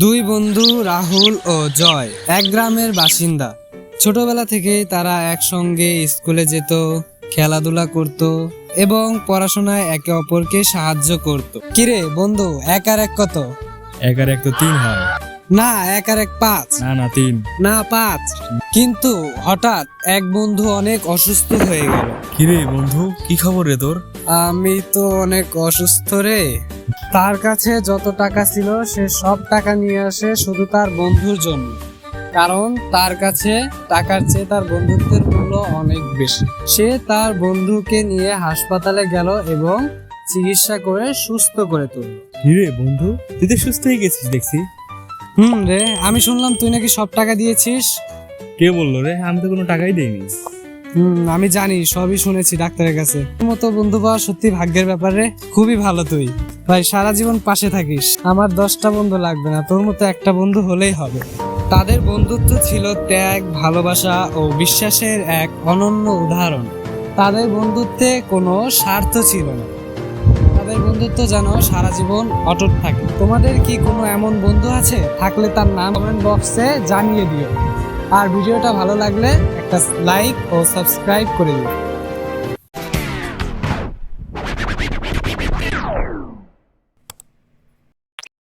দুই বন্ধু রাহুল ও জয় এক গ্রামের বাসিন্দা। ছোটবেলা থেকেই তারা একসঙ্গে স্কুলে যেত, খেলাধুলা করত এবং পড়াশোনায় একে অপরকে সাহায্য করত। কিরে বন্ধু, এক আর এক কত? এক আর এক তো 3 হয়। না, এক আর এক 5। না 3। না 5। কিন্তু হঠাৎ এক বন্ধু অনেক অসুস্থ হয়ে গেল। কিরে বন্ধু, কি খবর রে তোর? আমি তো অনেক অসুস্থ রে। তার কাছে যত টাকা ছিল সে সব টাকা নিয়ে আসে শুধু তার বন্ধুর জন্য, কারণ তার কাছে টাকার চেয়ে তার বন্ধুত্বের মূল্য অনেক বেশি। সে তার বন্ধুকে নিয়ে হাসপাতালে গেল এবং চিকিৎসা করে সুস্থ করে তুলল। কিরে বন্ধু, তুই তো সুস্থ হয়ে গেছিস দেখছি। রে, আমি শুনলাম তুই নাকি সব টাকা দিয়েছিস। কে বললো রে? আমি তো কোনো টাকাই দেইনি। আমি জানি, সবই শুনেছি ডাক্তারের কাছে। তোর মতো বন্ধু পাওয়া সত্যি ভাগ্যের ব্যাপার রে। খুবই ভালো তুই ভাই, সারা জীবন পাশে থাকিস। আমার 10টা বন্ধু লাগবে না, তোর মতো একটা বন্ধু হলেই হবে। তাদের বন্ধুত্ব ছিল ত্যাগ, ভালোবাসা ও বিশ্বাসের এক অনন্য উদাহরণ। তাদের বন্ধুত্বে কোনো স্বার্থ ছিল না। তাদের বন্ধুত্ব যেন সারা জীবন অটুট থাকে। তোমাদের কি কোনো এমন বন্ধু আছে? থাকলে তার নাম কমেন্ট বক্সে জানিয়ে দিও। আর ভিডিওটা ভালো লাগলে একটা লাইক ও সাবস্ক্রাইব করে দিও।